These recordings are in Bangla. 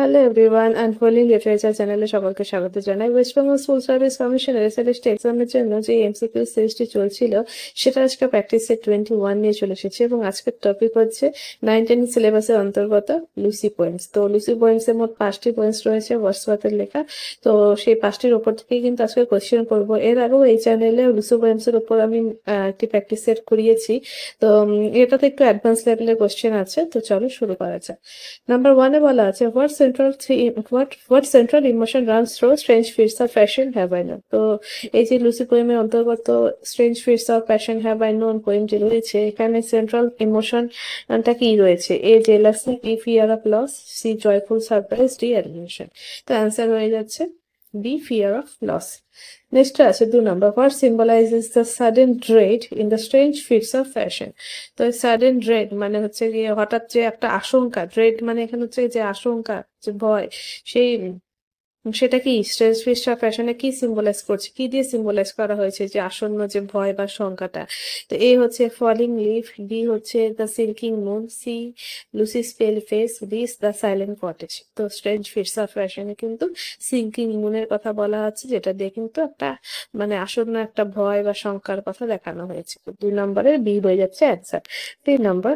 হ্যালো এভরিওয়ান, আনফোল্ডিং লিটারেচার চ্যানেলে সকলকে স্বাগত জানাই। ওয়েস্ট বেঙ্গল স্কুল সার্ভিস কমিশনের এসএলএসটি এক্সামের জন্য যে এমসিকিউ সিরিজটি চলছিল সেটা আজকে প্র্যাকটিস সেট 21 নিয়ে চলে এসেছে এবং আজকের টপিক হচ্ছে 9-10 সিলেবাসের অন্তর্গত লুসি পোয়েমস। তো লুসি পোয়েমসের মোট 5টি পোয়েমস রয়েছে ওয়ার্ডসওয়ার্থের লেখা। তো সেই 5টির ওপর থেকেই কিন্তু আজকে কোয়েশ্চেন করবো। এর আগেও এই চ্যানেলে লুসি পোয়েমসের উপর আমি একটি প্র্যাকটিস সেট করিয়েছি। তো এটাতে একটু অ্যাডভান্স লেভেলের কোয়েশ্চেন আছে। তো চলো শুরু করা যাক। নাম্বার ওয়ানে বলা আছে what central emotion runs through strange fits of passion have I known. তো এই যে লুসি পোয়েমের অন্তর্গত strange fits of passion have I known poem যে রয়েছে, এখানে সেন্ট্রাল ইমোশনটা কি রয়েছে? A jealousy, B fear of loss, C joyful surprise, D admission. তো অ্যান্সার হয়ে যাচ্ছে B fear of loss. Next আছে 2 number, what symbolizes the sudden dread in the strange fits of passion. তো সাডেন ড্রেড মানে হচ্ছে গিয়ে হঠাৎ যে একটা আশঙ্কা, ড্রেড মানে এখানে হচ্ছে যে আশঙ্কা, যে ভয়, সেই সেটা কি স্ট্রেঞ্জ ফিটস অফ প্যাশনে কি সিম্বলাইজ করছে, কি দিয়ে সিম্বলাইজ করা হয়েছে যে আসন্ন যে ভয় বা শঙ্কাটা? তো এ হচ্ছে ফলিং লিফ, বি হচ্ছে দ্য সিল্কিং মুন, সি লুসিস পেল face, D the silent cottage. তো স্ট্রেঞ্জ ফিটস অফ প্যাশনে কিন্তু সিল্কিং মুনের কথা বলা আছে, যেটা দিয়ে কিন্তু একটা মানে আসন্ন একটা ভয় বা শঙ্কার কথা দেখানো হয়েছে। তো 2 নম্বরের বি হয়ে যাচ্ছে answer. 3 number,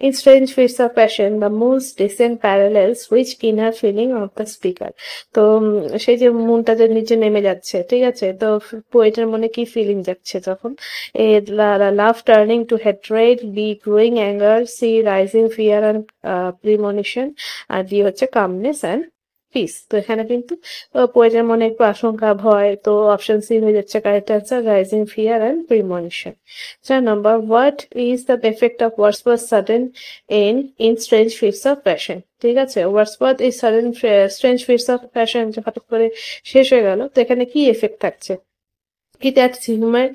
in strange fits of passion the moon's descent parallels which inner feeling of the speaker. তো সেই যে মুনটা যে নিচে নেমে যাচ্ছে, ঠিক আছে, তো পোয়েটের মনে কি ফিলিং যাচ্ছে তখন? A love turning to hatred, B growing anger, C rising fear and premonition, আর ডি হচ্ছে কামনেস অ্যান্ড পিস। তো এখানে কিন্তু পোয়েটের মনে একটু আশঙ্কা, ভয়, তো অপশন সি হয়ে যাচ্ছে correct answer, rising fear and premonition. 4 number, what is the effect of Wordsworth sudden in strange fits of passion? ঠিক আছে, ওয়ার্ডসওয়ার্থ এই sudden strange fits of passion যে হঠাৎ করে শেষ হয়ে গেল, তো এখানে কি এফেক্ট থাকছে? It adds humor,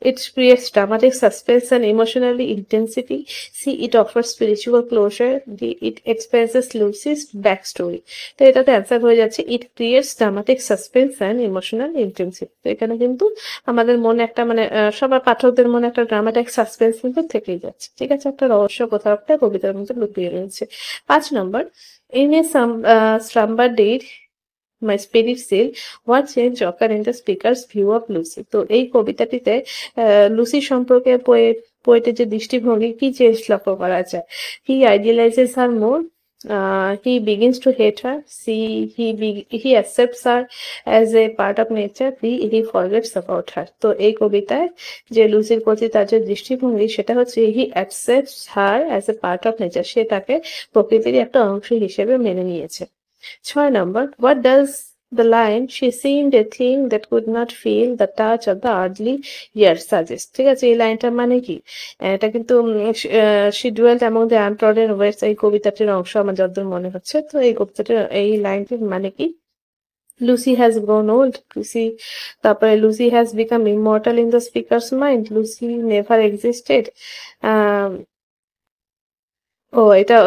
it creates dramatic suspense and emotionally intensity. C, it offers spiritual closure. D, it expresses Lucy's backstory. তো এটাতে অ্যান্সার হয়ে যাচ্ছে it creates dramatic suspense and emotional intensity. তো এখানে কিন্তু আমাদের মনে একটা মানে সবার পাঠকদের মনে একটা ড্রামাটিক সাসপেন্স কিন্তু থেকেই যাচ্ছে, ঠিক আছে, একটা রহস্য কোথাও একটা কবিতার মধ্যে লুকিয়ে রয়েছে। 5 নম্বর, in a slumber date my spirit seal, what change occur in the speaker's view of Lucy. তো এই কবিতাটিতে লুসি সম্পর্কে পোয়েটের যে দৃষ্টিভঙ্গি, কি চেঞ্জ লক্ষ্য করা যায়? হি আইডিয়ালাইজেস হার মোর, he begins to hate her, he accepts her as a part of nature, he forgets about her. তো এই কবিতায় যে লুসির প্রতি তার যে দৃষ্টিভঙ্গি সেটা হচ্ছে he accepts her as a part of nature, সে তাকে প্রকৃতির একটা অংশ হিসেবে মেনে নিয়েছে। 6 নম্বর, what does the line she seemed a thing that could not feel the touch of the earthly years suggest? ঠিক আছে, এই লাইনটার মানে কি? এটা কিন্তু she dwelt among the untrodden ways, এই কবিতাটির অংশ আমার যতদূর মনে হচ্ছে। তো এই কবিতাটির এই লাইনটির মানে কি? Lucy has grown old. তারপরে Lucy has become immortal in the speaker's mind. Lucy never existed. আহ এটা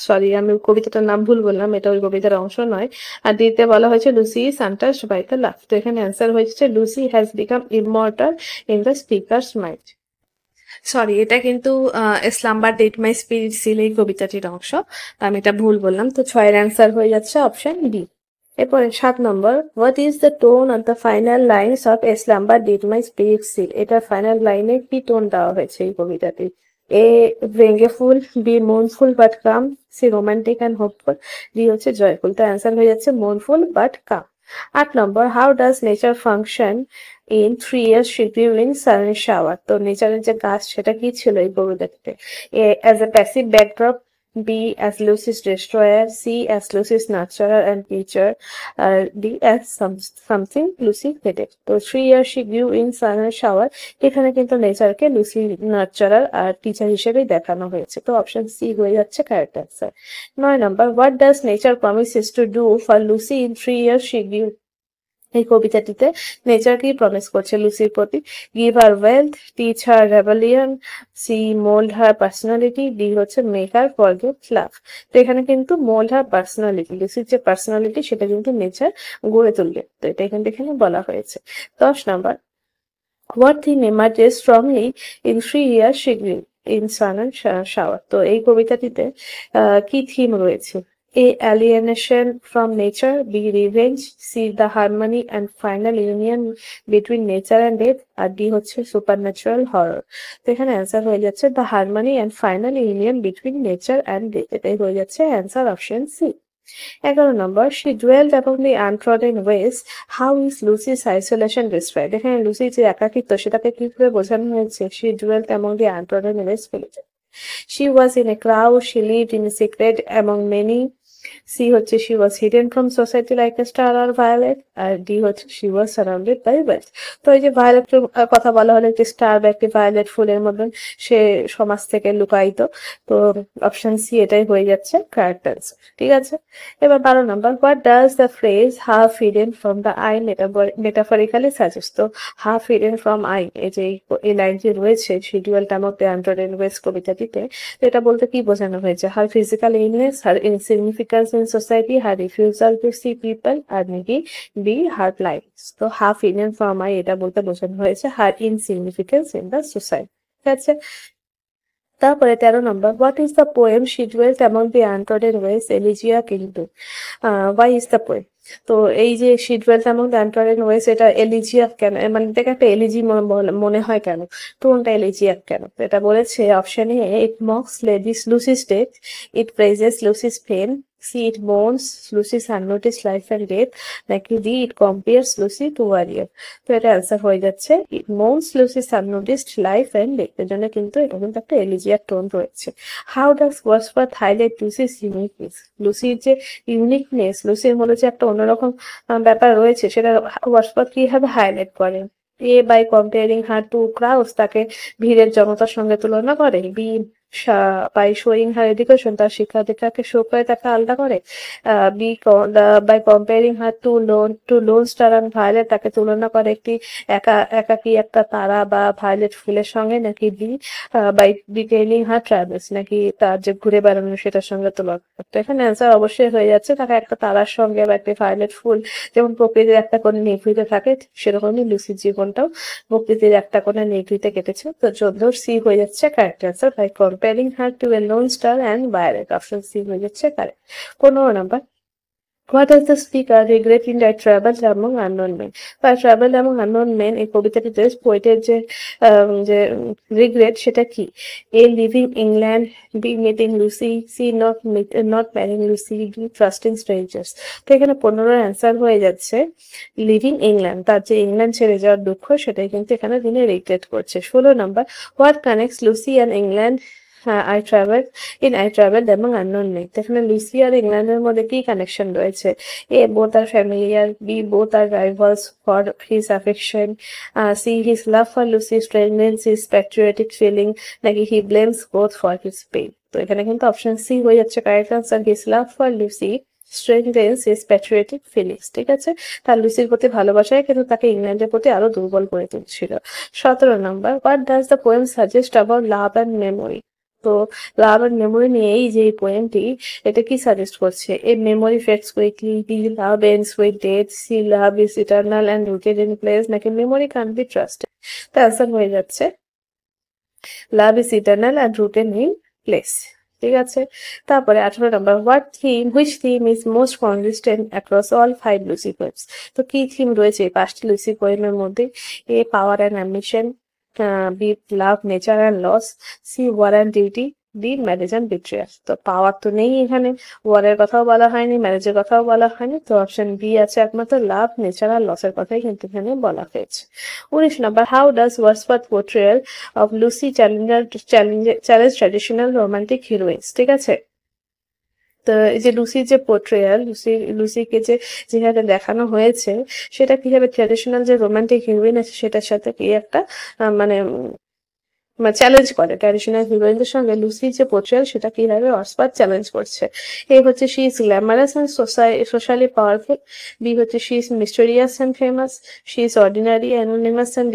সরি, আমি কবিতাটার নাম ভুল বললাম, এটা ওই কবিতার অংশ নয়। আর দিতে বলা হয়েছে Lucy is untouched by the love. তো এখানে অ্যান্সার হয়েছে Lucy has become immortal in the speaker's mind. Sorry, এটা কিন্তু slumber did my spirit seal এই কবিতাটির অংশ, আমি এটা ভুল বললাম। তো 6-এর অ্যান্সার হয়ে যাচ্ছে অপশন বি। এরপরে 7 number, what is the tone of the final lines of a slumber did my spirit seal? এটার ফাইনাল লাইনে কি টোন দেওয়া হয়েছে এই কবিতাটি? A vengeful, B mournful but calm, C romantic and hopeful, D হচ্ছে জয়ফুল। তো অ্যান্সার হয়ে যাচ্ছে mournful but calm. 8 number, how does nature function in 3 years she grew in sudden shower? তো নেচারের যে গাছ সেটা কি ছিল এই কবিতাটিতে? A as a passive backdrop, B as Lucy's destroyer, C as Lucy's nurturer and teacher, আর D as something Lucy headed. তো 3 years she grew in sudden shower, এখানে কিন্তু নেচারকে লুসি নার্চারার আর টিচার হিসেবেই দেখানো হয়েছে। তো অপশন সি হয়ে যাচ্ছে correct answer. 9 number, what does nature promises to do for Lucy in 3 years she grew? এই কবিতাটিতে নেচার কি প্রমিস করছে লুসির প্রতি? গিভ হার ওয়েলথ, টিচ হার রেভেলিয়ন, সি মোল্ড হার পার্সোনালিটি, ডি হচ্ছে মেক হার ফরগেট লাভ। তো এখানে কিন্তু মোল্ড হার পার্সোনালিটি, লুসির যে পার্সোনালিটি সেটা কিন্তু নেচার গড়ে তুলবে। তো এটা এখানে বলা হয়েছে। 10 number, what theme emerges strongly in 3 years she grew in sun and shower? তো এই কবিতাটিতে কি থিম রয়েছে? A. Alienation from nature. B. Revenge. C. The harmony and final union between nature and death. R D হচ্ছে supernatural horror. তো এখানে অ্যান্সার হয়ে যাচ্ছে the harmony and final union between nature and death. এটাই হয়ে যাচ্ছে অ্যান্সার অপশন সি। 11 নম্বর, she dwelled among the untrodden ways. How is Lucy's isolation described? এখানে লুসির যে একাকিত্ব সেটাকে কি করে বোঝানো হয়েছে? She dwelled among the untrodden ways বলেছে। She was in a crowd, she lived in secret among many. C হচ্ছে she was hidden from society like a star or violet, R D হচ্ছে she was surrounded by wealth। তো এই যে ভায়োলেটের কথা বলা হলো, একটি স্টার বা একটি ভায়োলেট ফুলের মতন সে সমাজ থেকে লুকায়িত। তো অপশন সি এটাই হয়ে যাচ্ছে কারেক্ট অ্যান্সার। ঠিক আছে, এবার 12 number, what does the phrase half hidden from the eye metaphorically suggest? তো হাফ হিডেন ফ্রম আই, এই যে এই লাইনটি রয়েছে শিডিউল টামক দ্য আন্ডারটেন ওয়েস কবিতাটিতে, তো এটা বলতে কি বোঝানো হয়েছে? Her physical illness, her insignificance in society, her refusal to see people, আর নাকি বি হার্ট লাইফ। তো হাফ হিডেন ফ্রম আই এটা বলতে বোঝানো হয়েছে her insignificance in the society. ঠিক আছে, তারপরে 13 number, what is the poem she dwelt among the untrodden ways এলিজিয়া কিন্তু? Why is the poem? তো এই যে she dwelt among the untrodden ওয়েস, এটা এলিজিয়াক কেন? মানে দেখে একটা এলিজি মনে হয় কেন? টোনটা এলিজিয়াক কেন? তো এটা বলেছে option A, it mocks Lucy's death, it praises Lucy's pain, C it mourns Lucy's unnoticed life and death, নাকি D it compares Lucy to warrior. তো এটা অ্যান্সার হয়ে যাচ্ছে it mourns Lucy's unnoticed life and death. এর জন্য কিন্তু এটা কিন্তু একটা এলিজিয়াক টোন রয়েছে। How does Wordsworth highlight Lucy's uniqueness? লুসির যে ইউনিকনেস, লুসির মধ্যে যে একটা অন্যরকম ব্যাপার রয়েছে, সেটা ওয়ার্ডসওয়ার্থ কিভাবে হাইলাইট করে? A by comparing her to crowds, তাকে ভিড়ের জনতার সঙ্গে তুলনা করে। B by showing her education, তার শিক্ষা দীক্ষাকে শো করে তাকে আলাদা করে। B by comparing her to lone star and violet, তাকে তুলনা করে একটি একাকী একটা তারা বা ভায়োলেট ফুলের সঙ্গে। নাকি B by detailing her travels, নাকি তার যে ঘুরে বেড়ানো সেটার সঙ্গে তুলনা করতে। এখানে অ্যান্সার অবশ্যই হয়ে যাচ্ছে তাকে একটা তারার সঙ্গে বা একটি ভায়োলেট ফুল যেমন প্রকৃতির একটা কোণে নিভৃতে থাকে, সেরকমই লুসির জীবনটাও প্রকৃতির একটা কোণে নিভৃতে কেটেছে। তো 14 সি হয়ে যাচ্ছে correct answer, by comparing her to a lone star and violet. Option C হয়ে যাচ্ছে কারেক্ট। 15 নম্বর, What does the speaker regret in I traveled among unknown men? বা traveled among unknown men এই কবিতাটিতে পোয়েটের যে রিগ্রেট সেটা কি? A leaving England, B meeting Lucy, C not marrying Lucy, D trusting strangers. তো এখানে 15 অ্যান্সার হয়ে যাচ্ছে লিভিং ইংল্যান্ড, তার যে ইংল্যান্ড ছেড়ে যাওয়ার দুঃখ সেটাই কিন্তু এখানে তিনি রিগ্রেট করছে। 16 number, what connects Lucy and England I travel এবং আননোন মেক? এখানে লুসি আর ইংল্যান্ডের মধ্যে কি কানেকশন রয়েছে? A both are familiar, B both are rivals for his affection, C his love for Lucy strengthens his patriotic feeling, নাকি he blames both for his pain. তো এখানে কিন্তু অপশন সি হয়ে যাচ্ছে correct answer, his love for Lucy strengthens his patriotic feelings. ঠিক আছে, তার লুসির প্রতি ভালোবাসায় কিন্তু তাকে ইংল্যান্ডের প্রতি আরো দুর্বল করে তুলছিল। 17 number, what does the poem suggest about love and memory? তো লাভ এন্ড মেমোরি নিয়ে এই যে পোয়েমটি, এটা কি সাজেস্ট করছে? A memory fades quickly, B love ends with death, C love is eternal and rooted in place, নাকি মেমোরি ক্যান বি ট্রাস্টেড। তো অ্যান্সার হয়ে যাচ্ছে love is eternal and rooted in place. ঠিক আছে, তারপরে 18 number, which theme is most consistent across all 5 Lucy poems? তো কি থিম রয়েছে এই 5টি লুসি পোয়েমের মধ্যে? A power and ambition, B love nature and loss, C war and duty, D marriage and betrayal. তো পাওয়ার তো নেই এখানে, ওয়ারের কথাও বলা হয়নি, ম্যারেজের কথাও বলা হয়নি, তো অপশন বি আছে একমাত্র লাভ নেচার আর লসের কথাই কিন্তু এখানে বলা হয়েছে। 19 number, how does Wordsworth portrayal of Lucy challenge traditional romantic heroines? ঠিক আছে, তো এই যে লুসির যে পোর্ট্রেয়াল, লুসিকে যে যেভাবে দেখানো হয়েছে সেটা কিভাবে ট্র্যাডিশনাল যে রোমান্টিক হিরোইন আছে সেটার সাথে কি একটা মানে চ্যালেঞ্জ করে। ট্র্যাডিশনাল হিরোইনদের সঙ্গে লুসির যে পোর্ট্রেয়াল সেটা কিভাবে অস্পার চ্যালেঞ্জ করছে। এ হচ্ছে she is glamorous and socially powerful, B হচ্ছে she is mysterious and famous, she is ordinary anonymous and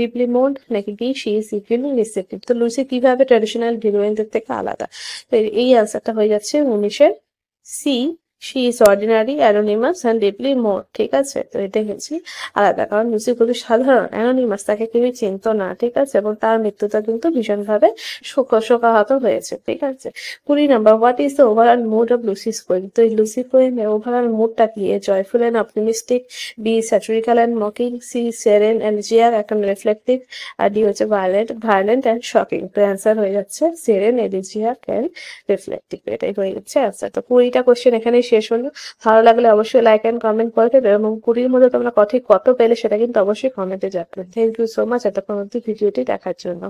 deeply mourned, নাকি D she is equally receptive. তো লুসি কিভাবে ট্র্যাডিশনাল হিরোইনদের থেকে আলাদা? তো এই অ্যান্সারটা হয়ে যাচ্ছে 19-এর C, she is ordinary, anonymous and deeply mourned. ঠিক আছে, তো এটা হচ্ছে আলাদা, কারণ লুসি খুবই সাধারণ, অ্যানোনিমাস, তাকে কেউই চিনতো না। ঠিক আছে, এবং তার মৃত্যুটা কিন্তু ভীষণভাবে শোকাহত হয়েছে। ঠিক আছে, 20 number, what is the overall mood of Lucy's poem? তো এই লুসি পোয়েমের ওভারঅল মুডটা কি? A joyful and optimistic, B satirical and mocking, C serene elegiac এখন রিফ্লেক্টিভ, আর ডি হচ্ছে ভায়োলেন্ট অ্যান্ড শকিং। তো অ্যান্সার হয়ে যাচ্ছে সেরেন এলিজিয়াক অ্যান্ড রিফ্লেক্টিভ। এটাই হয়ে যাচ্ছে অ্যান্সার। তো 20টা কোশ্চেন এখানেই শেষ হলো। ভালো লাগলে অবশ্যই লাইক অ্যান্ড কমেন্ট করে দেবে, এবং 20-র মধ্যে তোমরা কত পেলে সেটা কিন্তু অবশ্যই কমেন্টে জানাবে। থ্যাংক ইউ সো মাচ এতক্ষণ অব্দি ভিডিওটি দেখার জন্য।